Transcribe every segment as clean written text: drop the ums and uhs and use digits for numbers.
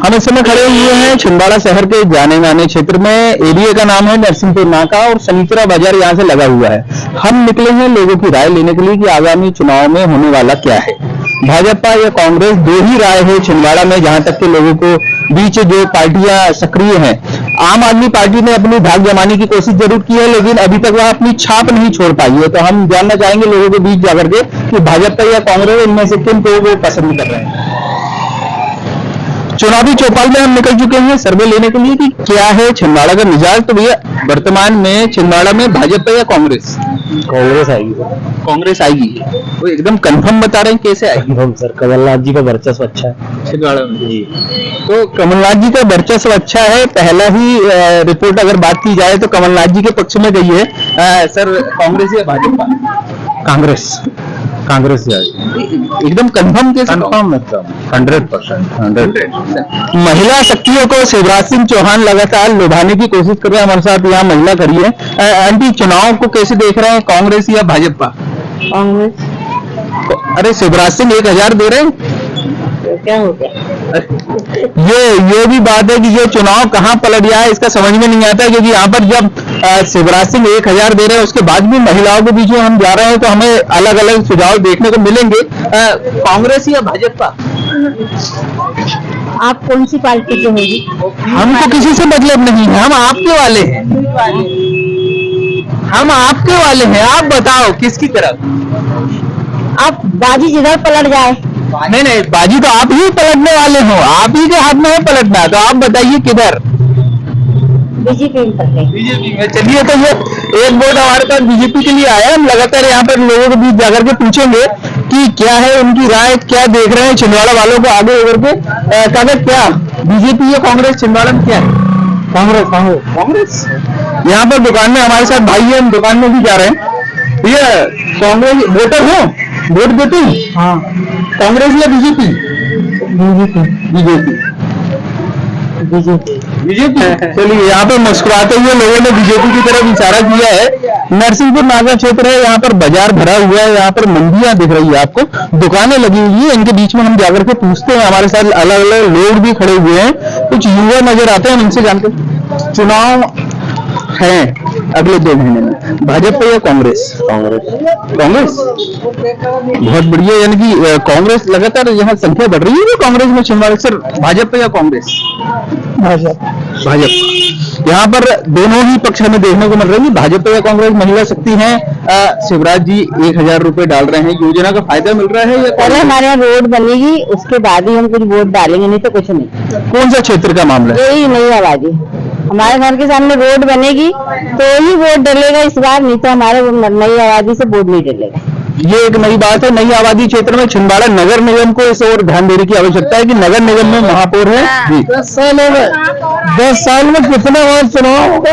हम इस समय खड़े हुए हैं छिंदवाड़ा शहर के जाने माने क्षेत्र में। एरिया का नाम है नरसिंहपुर नाका और सनीचरा बाजार यहाँ से लगा हुआ है। हम निकले हैं लोगों की राय लेने के लिए कि आगामी चुनाव में होने वाला क्या है, भाजपा या कांग्रेस। दो ही राय है छिंदवाड़ा में जहां तक के लोगों को बीच जो पार्टियां सक्रिय हैं। आम आदमी पार्टी ने अपनी धाक जमाने की कोशिश जरूर की है, लेकिन अभी तक वह अपनी छाप नहीं छोड़ पाई है। तो हम जानना चाहेंगे लोगों के बीच जाकर के कि भाजपा या कांग्रेस इनमें से किन को वो पसंद कर रहे हैं। चुनावी चौपाल में हम निकल चुके हैं सर्वे लेने के लिए कि क्या है छिंदवाड़ा का मिजाज। तो भैया वर्तमान में छिंदवाड़ा में भाजपा या कांग्रेस? कांग्रेस आएगी। कांग्रेस आएगी, वो एकदम कंफर्म बता रहे हैं। कैसे आएगी? हम सर कमलनाथ जी का वर्चस्व अच्छा है छिंदवाड़ा में जी। तो कमलनाथ जी का वर्चस्व अच्छा है। पहला ही रिपोर्ट अगर बात की जाए तो कमलनाथ जी के पक्ष में गई है। सर कांग्रेस या भाजपा? कांग्रेस एकदम कंफर्म के? कंफर्म एकदम 100%। महिला शक्तियों को शिवराज सिंह चौहान लगातार लुभाने की कोशिश कर रहे हैं। हमारे साथ यहाँ महिला खड़ी है। आंटी चुनाव को कैसे देख रहे हैं, कांग्रेस या भाजपा? कांग्रेस। अरे शिवराज सिंह 1000 दे रहे हैं, क्या हो गया? ये भी बात है कि ये चुनाव कहाँ पलट गया है इसका समझ में नहीं आता, क्योंकि यहाँ पर जब शिवराज सिंह 1000 दे रहे हैं उसके बाद भी महिलाओं के बीच में हम जा रहे हैं तो हमें अलग अलग सुझाव देखने को मिलेंगे। कांग्रेस या भाजपा? आप कौन सी पार्टी के होगी? हमको किसी से मतलब नहीं है, हम आपके वाले हैं। हम आपके वाले हैं, आप बताओ किसकी तरफ? आप बाजी जिधर पलट जाए। नहीं, बाजी तो आप ही पलटने वाले हो, आप ही के हाथ में है पलटना। तो आप बताइए किधर? बीजेपी में पलटे। बीजेपी में। चलिए, तो ये एक वोट हमारे पास बीजेपी के लिए आया। हम लगातार यहाँ पर लोगों के बीच जाकर के पूछेंगे कि क्या है उनकी राय, क्या देख रहे हैं छिंदवाड़ा वालों को आगे होकर के। कागज क्या बीजेपी या कांग्रेस छिंदवाड़ा में क्या है? कांग्रेस। यहाँ पर दुकान में हमारे साथ भाई है, हम दुकान में भी जा रहे हैं। ये कांग्रेस वोटर हो, वोट देते हैं? हाँ। कांग्रेस या बीजेपी? बीजेपी। चलिए, यहाँ पर मुस्कुराते हुए लोगों ने बीजेपी की तरफ इशारा किया है। नरसिंहपुर नाका क्षेत्र है, यहाँ पर बाजार भरा हुआ है, यहाँ पर मंडियां दिख रही है आपको, दुकानें लगी हुई है। इनके बीच में हम जाकर के पूछते हैं। हमारे साथ अलग अलग लोग भी खड़े हुए हैं, कुछ युवा नजर आते हैं, हम इनसे जानते हैं। चुनाव है अगले 2 महीने में, भाजपा या कांग्रेस? कांग्रेस। बहुत बढ़िया, यानी कि कांग्रेस लगातार यहाँ संख्या बढ़ रही है कांग्रेस में छिंदवाड़ा। सर भाजपा या कांग्रेस? भाजपा। यहाँ पर दोनों ही पक्ष हमें देखने को मिल रहे हैं। भाजपा या कांग्रेस महिला शक्ति है। शिवराज जी 1000 रुपए डाल रहे हैं, योजना का फायदा मिल रहा है या? पहले हमारे यहाँ रोड बनेगी, उसके बाद ही हम कुछ वोट डालेंगे, नहीं तो कुछ नहीं। कौन सा क्षेत्र का मामला है? यही नई आबादी, हमारे घर के सामने रोड बनेगी तो ही वोट डलेगा इस बार, नहीं तो हमारे नई आबादी से वोट नहीं डलेगा। ये एक नई बात है। नई आबादी क्षेत्र में छिंदवाड़ा नगर निगम को इस ओर ध्यान देने की आवश्यकता है कि नगर निगम में महापौर है जी। 10 साल में कितने बार चुनाव होगा,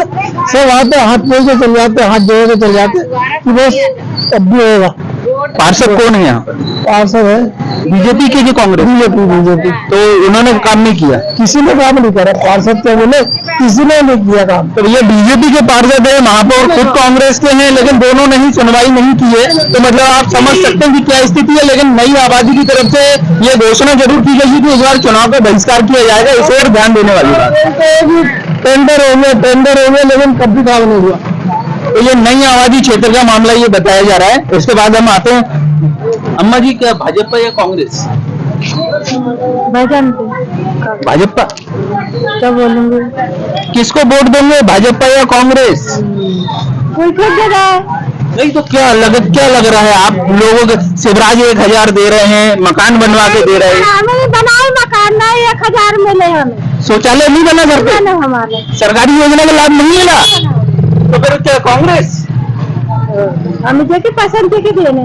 सब आते हाथ जोड़ के चल जाते, हाथ जोड़ के चल जाते कि बस अब भी होगा। पार्षद कौन है यहाँ? पार्षद है बीजेपी के कि कांग्रेस? बीजेपी। तो उन्होंने काम नहीं किया, किसी ने काम नहीं करा। पार्षद क्या बोले, किसी ने नहीं किया काम। तो ये बीजेपी के पार्षद है, महापौर खुद कांग्रेस के हैं, लेकिन दोनों ने ही सुनवाई नहीं की है। तो मतलब आप समझ सकते हैं कि क्या स्थिति है। लेकिन नई आबादी की तरफ से ये घोषणा जरूर की गई कि इस बार चुनाव का बहिष्कार किया जाएगा, इस ओर ध्यान देने वाली बात। टेंडर हो गए लेकिन कब भी काम नहीं हुआ। तो ये नई आबादी क्षेत्र का मामला ये बताया जा रहा है। उसके बाद हम आते हैं। अम्मा जी, क्या भाजपा या कांग्रेस? भाजपा। क्या बोलेंगे? किसको वोट देंगे, भाजपा या कांग्रेस? कोई खुद दे रहा है। नहीं तो क्या लग रहा है आप लोगों के? शिवराज 1000 दे रहे हैं, मकान बनवा के दे रहे हैं। हमें बनाए मकान ना 1000 मिले, हमें शौचालय नहीं बना घर पे, हमारे सरकारी योजना का लाभ नहीं मिला। तो फिर क्या कांग्रेस? हमें जो पसंद के देने।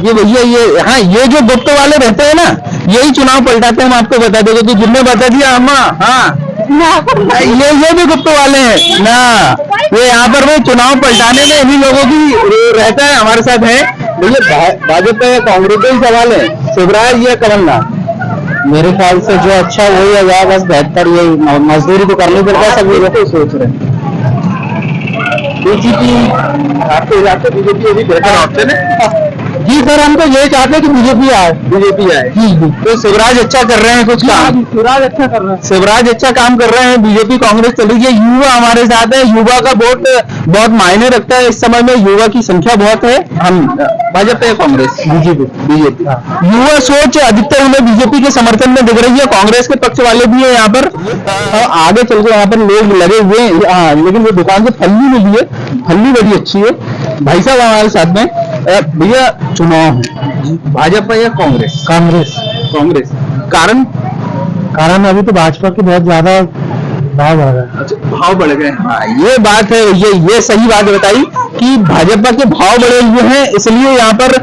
ये भैया ये जो गुप्त वाले रहते हैं ना, यही चुनाव पलटाते हैं। हम आपको बता देंगे कि जिनने बता दिया अम्मा, हाँ ये भी गुप्त वाले हैं ना। ये यहाँ पर वो चुनाव पलटाने में इन्हीं लोगों की रहता है। हमारे साथ है भैया, भाजपा या कांग्रेस का ही सवाल है, शिवराज या कमलनाथ? मेरे ख्याल से जो अच्छा वही होगा, बस बेहतर यही। मजदूरी तो करनी पड़ता है, सब लोग सोच रहे हैं। बीजेपी आपके इलाके बीजेपी अभी बेहतर ऑप्शन है। जी सर, हम तो यही चाहते हैं कि बीजेपी आए। बीजेपी आए। जी जी, तो शिवराज अच्छा कर रहे हैं कुछ काम? शिवराज अच्छा कर रहे हैं। शिवराज अच्छा काम कर रहे हैं, बीजेपी कांग्रेस चल रही है, युवा हमारे साथ है, युवा का वोट बहुत मायने रखता है इस समय में, युवा की संख्या बहुत है। हम भाजपा या कांग्रेस? बीजेपी। युवा सोच अधिकतर हमें बीजेपी के समर्थन में दिख रही है, कांग्रेस के पक्ष वाले भी है यहाँ पर। आगे चल के यहाँ पर लोग लगे हुए हैं। हाँ, लेकिन वो दुकान से फल्ली मिली है, फल्ली बड़ी अच्छी है। भाई साहब हमारे साथ में। भैया, चुनाव है, भाजपा या कांग्रेस? कांग्रेस। कांग्रेस। कारण? कारण अभी तो भाजपा की बहुत ज्यादा भाव बढ़ रहा है। अच्छा, भाव बढ़ गए। हाँ, ये बात है, ये सही बात बताई कि भाजपा के भाव बढ़े हुए हैं, इसलिए यहाँ पर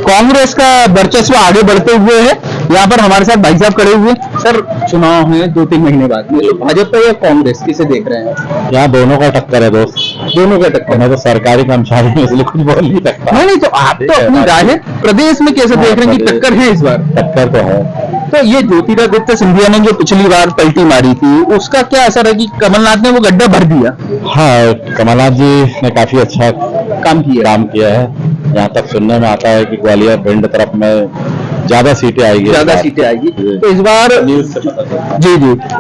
कांग्रेस का वर्चस्व आगे बढ़ते हुए है। यहाँ पर हमारे साथ भाई साहब खड़े हुए हैं। सर, चुनाव है 2-3 महीने बाद में, तो भाजपा या कांग्रेस किसे देख रहे हैं? यहाँ दोनों का टक्कर है दोस्त, दोनों का टक्कर। मैं तो सरकारी कर्मचारी हूँ इसलिए कुछ बोल नहीं सकता। नहीं, तो आप तो अपनी राय है, प्रदेश में कैसे देख रहे हैं कि टक्कर है इस बार? टक्कर तो है। तो ये ज्योतिरादित्य सिंधिया ने जो पिछली बार पलटी मारी थी, उसका क्या असर है कि कमलनाथ ने वो गड्ढा भर दिया? हाँ, कमलनाथ जी ने काफी अच्छा काम किया है। यहाँ तक सुनने में आता है कि ग्वालियर भिंड तरफ में ज्यादा सीटें आएगी। तो इस बार न्यूज से पता चलता है। जी,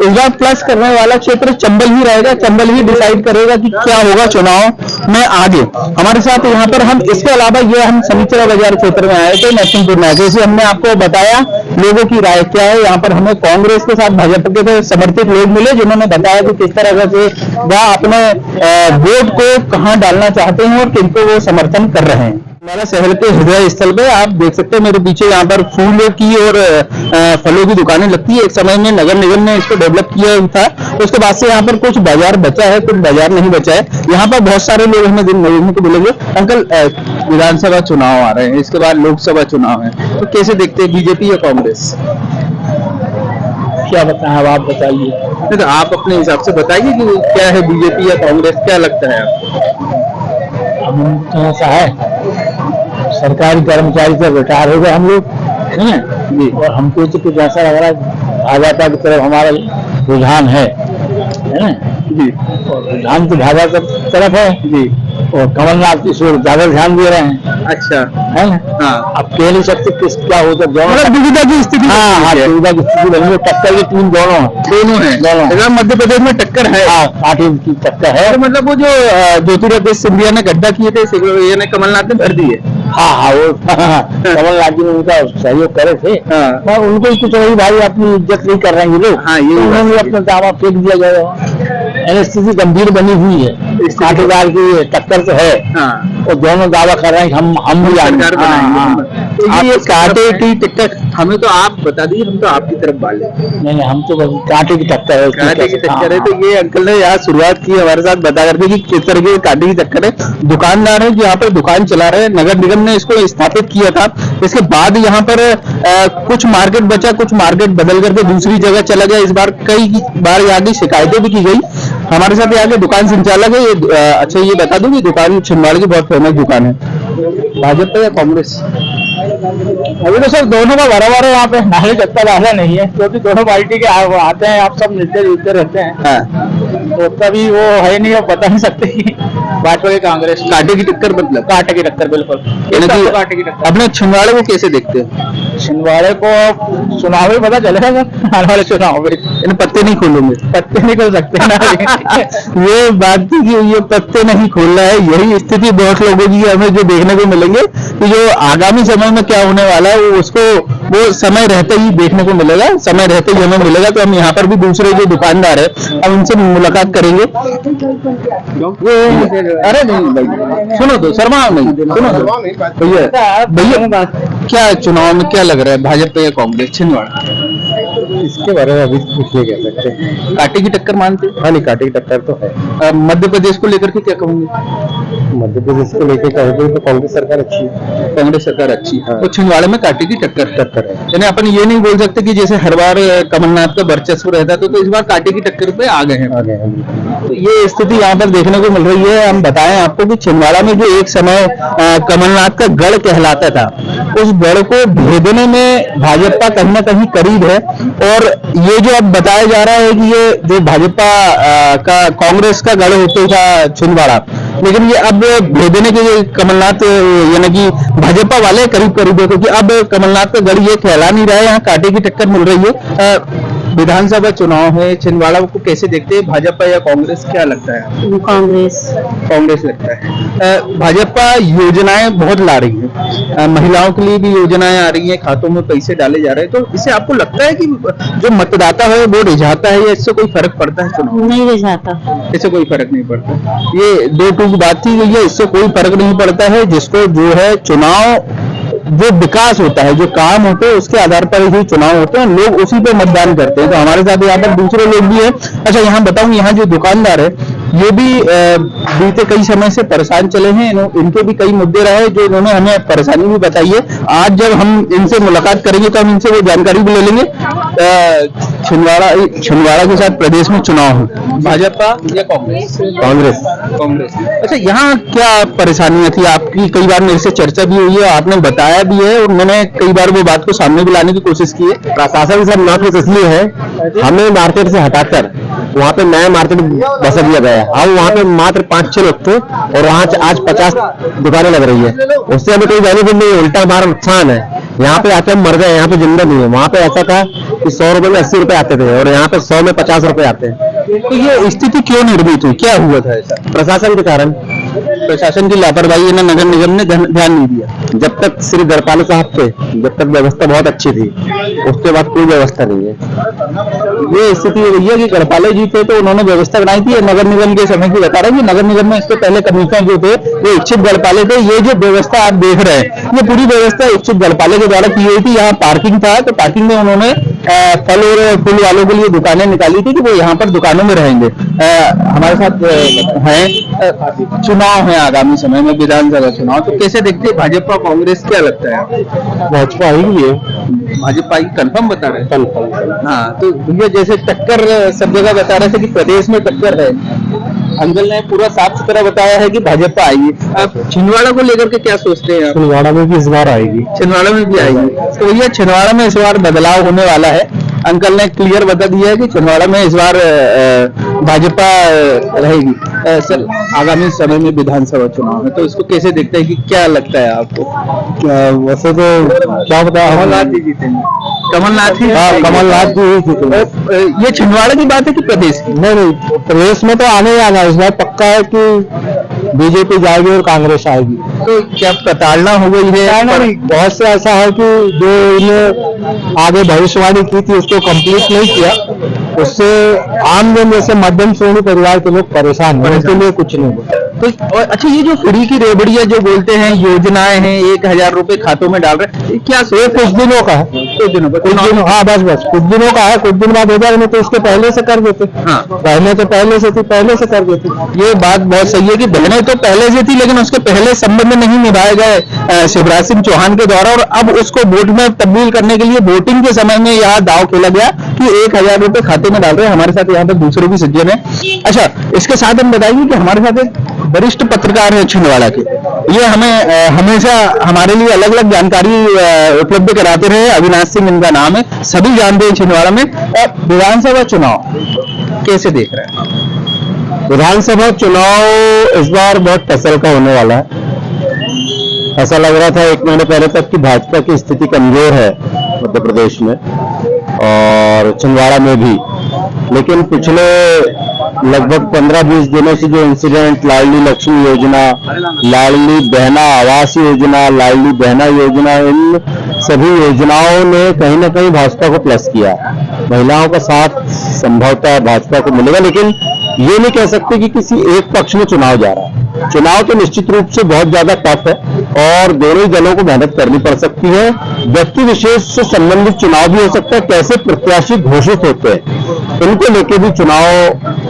इस बार प्लस करने वाला क्षेत्र चंबल ही रहेगा, चंबल ही डिसाइड करेगा कि क्या होगा चुनाव में आगे। हमारे साथ यहाँ पर हम इसके अलावा ये हम सनीचरा बाजार क्षेत्र में आए थे, नरसिंहपुर में, जैसे हमने आपको बताया लोगों की राय क्या है। यहाँ पर हमें कांग्रेस के साथ भाजपा के समर्थित लोग मिले, जिन्होंने बताया कि किस तरह से वह अपने वोट को कहाँ डालना चाहते हैं और किनको वो समर्थन कर रहे हैं। हमारा शहर के हृदय स्थल पे आप देख सकते हैं, मेरे पीछे यहाँ पर फूलों की और फलों की दुकानें लगती है। एक समय में नगर निगम ने इसको डेवलप किया था, उसके बाद से यहाँ पर कुछ बाजार बचा है, कुछ बाजार नहीं बचा है। यहाँ पर बहुत सारे लोग हमें देखने को मिलेंगे। अंकल, विधानसभा चुनाव आ रहे हैं, इसके बाद लोकसभा चुनाव है, तो कैसे देखते हैं, बीजेपी या कांग्रेस? क्या बताएं, अब आप बताइए। नहीं, तो आप अपने हिसाब से बताइए कि क्या है, बीजेपी या कांग्रेस, क्या लगता है आपको? हम ऐसा है, सरकारी कर्मचारी से रिटायर हो गए हम लोग, है ना जी, और हमको तो कुछ ऐसा लग रहा है भाजपा की तरफ हमारा रुझान है ना जी, और रुझान तो भाजपा की तरफ है जी, और कमलनाथ इस ओर ज्यादा ध्यान दे रहे हैं। अच्छा, है ना? हाँ, अब कह नहीं सकते किस क्या होता है, मतलब दुविधा की स्थिति। हाँ, दुविधा की स्थिति बनी है। टक्कर की टीम दोनों है, मध्य प्रदेश में टक्कर है। हाँ, पार्टी की टक्कर है। तो मतलब वो जो ज्योतिरादित्य सिंधिया ने गड्ढा किए थे, ये ने कमलनाथ ने भर दिए। हाँ, वो कमलनाथ जी ने उनका सहयोग करे थे, पर उनको कुछ वही भाई अपनी इज्जत नहीं कर रहे हैं ये लोग। हाँ, ये उन्होंने अपना दावा फेंक दिया गया, स्थिति गंभीर बनी हुई है। कांटेदार की टक्कर तो है, और दोनों दावा कर रहे हैं कि हम भी सरकार बनाएंगे। तो ये कांटे की टक्कर, हमें तो आप बता दीजिए, हम तो आपकी तरफ वाले। नहीं, हम तो कांटे की टक्कर है, कांटे की टक्कर है। तो ये अंकल ने यहाँ शुरुआत की हमारे साथ बता करके कि किस तरह की कांटे की टक्कर है। दुकानदार है जो यहाँ पर दुकान चला रहे हैं, नगर निगम ने इसको स्थापित किया था, इसके बाद यहाँ पर कुछ मार्केट बचा, कुछ मार्केट बदल करके दूसरी जगह चला गया। इस बार कई बार यहाँ की शिकायतें भी की गई। हमारे साथ यहाँ के दुकान संचालक है, अच्छा ये बता दूं कि दुकान छिंदवाड़ा की बहुत फेमस दुकान है। भाजपा या कांग्रेस? अभी तो सर दोनों का बराबर है, यहाँ पे नाले चक्कर डाला नहीं है, क्योंकि दोनों पार्टी के आते हैं, आप सब मिलते जुलते रहते हैं। तो कभी वो है नहीं, पता नहीं सकते कि भाजपा की कांग्रेस। कांटे की टक्कर, मतलब कांटे की टक्कर, बिल्कुल कांटे की टक्कर। अपने छिंदवाड़े को कैसे देखते हैं? छिंदवाड़े को चुनाव में पता चलेगा सर, आने वाले चुनाव में। इन पत्ते नहीं खोलूंगे, पत्ते नहीं खोल सकते ना। ये बात थी कि ये पत्ते नहीं खोलना है, यही स्थिति बहुत लोगों की हमें जो देखने को मिलेंगे कि जो आगामी समय में क्या होने वाला है वो समय रहते ही देखने को मिलेगा, समय रहते ही हमें मिलेगा। तो हम यहाँ पर भी दूसरे जो दुकानदार है, हम उनसे मुलाकात करेंगे। अरे नहीं भाई, सुनो तो, शर्मा नहीं, सुनो तो भैया, क्या चुनाव में क्या लग रहा है, भाजपा या कांग्रेस छिंदवाड़ा? इसके बारे में अभी कुछ नहीं कह सकते। कांटे की टक्कर मानते? हाँ, नहीं, कांटे की टक्कर तो है। मध्य प्रदेश को लेकर के क्या कहूंगे? मध्य प्रदेश को लेकर कहोगे तो कांग्रेस सरकार अच्छी है। कांग्रेस सरकार अच्छी है। हाँ। तो छिंदवाड़े में कांटे की टक्कर है। यानी अपन ये नहीं बोल सकते कि जैसे हर बार कमलनाथ का वर्चस्व रहता तो इस बार कांटे की टक्कर पे आ गए हैं। तो ये स्थिति यहाँ पर देखने को मिल रही है। हम बताएं आपको कि छिंदवाड़ा में जो एक समय कमलनाथ का गढ़ कहलाता था, उस गढ़ को भेदने में भाजपा कहीं ना कहीं करीब है। और ये जो अब बताया जा रहा है कि ये जो भाजपा का कांग्रेस का गढ़ होते था छिंदवाड़ा, लेकिन ये अब भेजने के लिए कमलनाथ यानी कि भाजपा वाले करीब करीब देखो कि अब कमलनाथ का गढ़ ये कहला नहीं रहा है, यहाँ कांटे की टक्कर मिल रही है। विधानसभा चुनाव है, छिंदवाड़ा को कैसे देखते हैं, भाजपा या कांग्रेस, क्या लगता है? कांग्रेस लगता है। भाजपा योजनाएं बहुत ला रही है, महिलाओं के लिए भी योजनाएं आ रही हैं, खातों में पैसे डाले जा रहे हैं, तो इससे आपको लगता है कि जो मतदाता है वो रिझाता है या इससे कोई फर्क पड़ता है? चुनाव नहीं रिझाता, इससे कोई फर्क नहीं पड़ता। ये दो टूक बात थी गई है, इससे कोई फर्क नहीं पड़ता है। जिसको जो है चुनाव, जो विकास होता है, जो काम होते हैं, उसके आधार पर ही चुनाव होते हैं, लोग उसी पे मतदान करते हैं। तो हमारे साथ यहाँ पर दूसरे लोग भी हैं। अच्छा, यहाँ बताऊं, यहाँ जो दुकानदार है ये भी बीते कई समय से परेशान चले हैं, इनके भी कई मुद्दे रहे जो इन्होंने हमें परेशानी भी बताई है। आज जब हम इनसे मुलाकात करेंगे तो हम इनसे वो जानकारी भी ले लेंगे। छिंदवाड़ा के साथ प्रदेश में चुनाव है, भाजपा या कांग्रेस? कांग्रेस। अच्छा, यहाँ क्या परेशानियां थी आपकी? कई बार मेरे से चर्चा भी हुई है, आपने बताया भी है और मैंने कई बार वो बात को सामने भी लाने की कोशिश की है। प्रशासन सब नाटक इसलिए है, हमें मार्केट से हटाकर वहाँ पे नया मार्केट बसा दिया गया है। हम वहाँ पे मात्र 5-6 लोग थे और वहाँ आज 50 दुकानें लग रही है। उससे हमें कोई बेनिफिट नहीं है, उल्टा हमारा नुकसान है। यहाँ पे आते हम मर गए, यहाँ पे जिंदा नहीं है। वहाँ पे ऐसा था कि 100 रुपए में 80 रुपए आते थे और यहाँ पे 100 में 50 रुपए आते हैं। तो ये स्थिति क्यों निर्मित हुई, क्या हुआ था ऐसा? प्रशासन के कारण, प्रशासन की लापरवाही ने, नगर निगम ने ध्यान नहीं दिया। जब तक श्री गढ़पाले साहब थे, जब तक व्यवस्था बहुत अच्छी थी, उसके बाद कोई व्यवस्था नहीं है। ये स्थिति हुई है कि गढ़पाले जी थे तो उन्होंने व्यवस्था बनाई थी। नगर निगम के समय की बता रहा हूँ कि नगर निगम में इसके पहले कमिश्नर जो थे वो इच्छित गढ़पाले थे। ये जो व्यवस्था आप देख रहे हैं, ये पूरी व्यवस्था इच्छित गढ़पाले के द्वारा की गई थी। यहाँ पार्किंग था तो पार्किंग में उन्होंने फल और फूल वालों के लिए दुकानें निकाली थी कि वो यहाँ पर दुकानों में रहेंगे। हमारे साथ हैं, चुनाव है आगामी समय में, विधानसभा चुनाव, तो कैसे देखते हैं भाजपा कांग्रेस, क्या लगता है आपको? भाजपा ही है, भाजपा की कंफर्म बता रहे हैं? कंफर्म। हाँ, तो भैया जैसे टक्कर सब जगह बता रहे थे कि प्रदेश में टक्कर है, अंकल ने पूरा साफ सुथरा बताया है कि भाजपा आएगी। आप छिंदवाड़ा को लेकर के क्या सोचते हैं? छिंदवाड़ा में भी इस बार आएगी, छिंदवाड़ा में भी आएगी। तो भैया छिंदवाड़ा में इस बार बदलाव होने वाला है। अंकल ने क्लियर बता दिया है कि छिंदवाड़ा में इस बार भाजपा रहेगी। सर, आगामी समय में विधानसभा चुनाव है तो इसको कैसे देखते हैं कि क्या लगता है आपको? वैसे तो क्या बताया, कमलनाथ जी जीतेंगे? कमलनाथ ही? हाँ, कमलनाथ जी ही जीतेंगे। ये छिंदवाड़ा की बात है कि प्रदेश की? नहीं, प्रदेश में तो आने ही आना है। इस बार पक्का है कि बीजेपी जाएगी और कांग्रेस आएगी। तो क्या प्रताड़ना हो गई है? बहुत से ऐसा है कि जो इन्हें आगे भविष्यवाणी की थी उसको कंप्लीट नहीं किया, उससे आम जन जैसे मध्यम श्रेणी परिवार के लोग परेशान हैं, उनके लिए कुछ नहीं हुआ। तो अच्छा, ये जो फ्री की रेबड़िया जो बोलते हैं, योजनाएं हैं, 1000 रुपए खातों में डाल रहे हैं, क्या कुछ दिनों का है? कुछ दिनों का? हाँ, बस कुछ दिनों का है। कुछ दिन बाद हो जाएगा, नहीं तो उसके पहले से कर देते। हाँ, पहले तो पहले से थी, पहले से कर देते। ये बात बहुत सही है कि बहनें तो पहले से थी, लेकिन उसके पहले संबंध नहीं निभाए गए शिवराज सिंह चौहान के द्वारा, और अब उसको वोट में तब्दील करने के लिए वोटिंग के समय में यहाँ दाव खेला गया कि 1000 रुपए खाते में डाल रहे हैं। हमारे साथ यहाँ पर दूसरे भी सज्जन है। अच्छा, इसके साथ हम बताइए कि हमारे साथ एक वरिष्ठ पत्रकार है छिंदवाड़ा के, ये हमें हमेशा हमारे लिए अलग अलग जानकारी उपलब्ध कराते रहे। अविनाश सिंह इनका नाम है, सभी जानते हैं छिंदवाड़ा में। विधानसभा चुनाव कैसे देख रहे हैं? विधानसभा चुनाव इस बार बहुत टसल का होने वाला है। ऐसा लग रहा था 1 महीने पहले तक कि भाजपा की स्थिति कमजोर है मध्य प्रदेश में और छिंदवाड़ा में भी, लेकिन पिछले लगभग 15-20 दिनों से जो इंसिडेंट, लाडली लक्ष्मी योजना, लाडली बहना आवास योजना, लाडली बहना योजना, इन सभी योजनाओं ने कहीं ना कहीं भाजपा को प्लस किया। महिलाओं का साथ संभवतः भाजपा को मिलेगा, लेकिन ये नहीं कह सकते कि किसी एक पक्ष में चुनाव जा रहा है। चुनाव तो निश्चित रूप से बहुत ज्यादा टफ है और दोनों ही दलों को मेहनत करनी पड़ सकती है। व्यक्ति विशेष से संबंधित चुनाव भी हो सकता है, कैसे प्रत्याशी घोषित होते हैं इनको लेकर भी चुनाव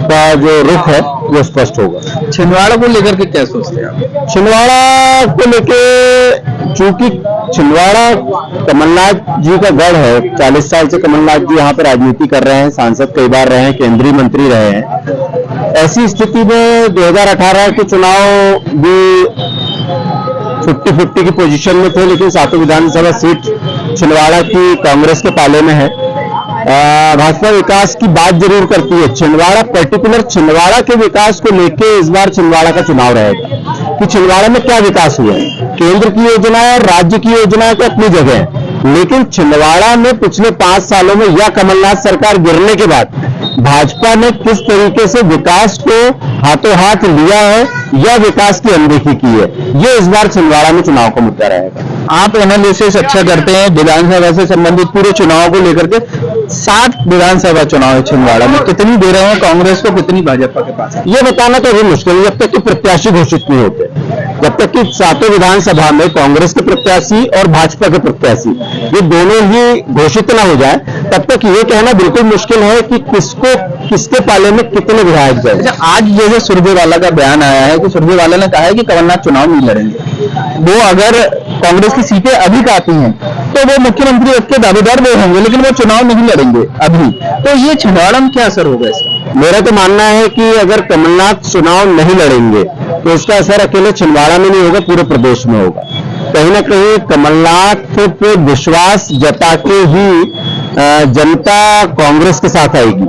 का जो रुख है वो स्पष्ट होगा। छिंदवाड़ा को लेकर के क्या सोचते हैं आप? छिंदवाड़ा को लेके, चूंकि छिंदवाड़ा कमलनाथ जी का गढ़ है, 40 साल से कमलनाथ जी यहाँ पर राजनीति कर रहे हैं, सांसद कई बार रहे हैं, केंद्रीय मंत्री रहे हैं। ऐसी स्थिति में 2018 के चुनाव भी 50-50 की पोजीशन में थे, लेकिन सातों विधानसभा सीट छिंदवाड़ा की कांग्रेस के पाले में है भाजपा विकास की बात जरूर करती है। छिंदवाड़ा, पर्टिकुलर छिंदवाड़ा के विकास को लेके इस बार छिंदवाड़ा का चुनाव रहेगा कि छिंदवाड़ा में क्या विकास हुआ है। केंद्र की योजना और राज्य की योजना तो अपनी जगह है, लेकिन छिंदवाड़ा में पिछले 5 सालों में या कमलनाथ सरकार गिरने के बाद भाजपा ने किस तरीके से विकास को हाथों हाथ लिया है या विकास की अनदेखी की है, ये इस बार छिंदवाड़ा में चुनाव का मुद्दा रहेगा। आप एनालिसिस अच्छा करते हैं विधानसभा से संबंधित पूरे चुनाव को लेकर के। 7 विधानसभा चुनाव है छिंदवाड़ा में, कितनी दे रहे हैं कांग्रेस को, कितनी भाजपा के पास है? ये बताना तो अभी मुश्किल है जब तक कि प्रत्याशी घोषित नहीं होते। जब तक कि 7 विधानसभा में कांग्रेस के प्रत्याशी और भाजपा के प्रत्याशी ये दोनों ही घोषित ना हो जाए, तब तक ये कहना बिल्कुल मुश्किल है कि किसको किसके पाले में कितने विधायक जाए। अच्छा, आज जैसे सुरजेवाला का बयान आया है कि सुरजेवाला ने कहा है कि कमलनाथ चुनाव नहीं लड़ेंगे, वो अगर कांग्रेस की सीटें अधिक आती हैं तो वो मुख्यमंत्री पद के दावेदार वो होंगे, लेकिन वो चुनाव नहीं लड़ेंगे अभी। तो ये छिंदवाड़ा में क्या असर होगा इसका? मेरा तो मानना है कि अगर कमलनाथ चुनाव नहीं लड़ेंगे तो इसका असर अकेले छिंदवाड़ा में नहीं होगा, पूरे प्रदेश में होगा। कहीं ना कहीं कमलनाथ पे विश्वास जता के ही जनता कांग्रेस के साथ आएगी।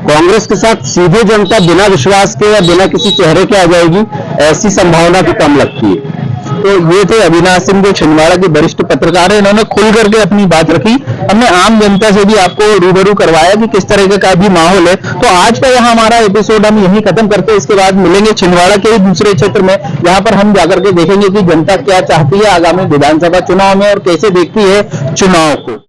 कांग्रेस के साथ सीधे जनता बिना विश्वास के या बिना किसी चेहरे के आ जाएगी, ऐसी संभावना तो कम लगती है। तो ये थे अविनाश सिंह, जो छिंदवाड़ा के वरिष्ठ पत्रकार है। इन्होंने खुल करके अपनी बात रखी। हमने आम जनता से भी आपको रूबरू करवाया कि किस तरह का भी माहौल है। तो आज का यहाँ हमारा एपिसोड हम यहीं खत्म करते हैं। इसके बाद मिलेंगे छिंदवाड़ा के दूसरे क्षेत्र में, जहाँ पर हम जाकर के देखेंगे कि जनता क्या चाहती है आगामी विधानसभा चुनाव में और कैसे देखती है चुनाव को।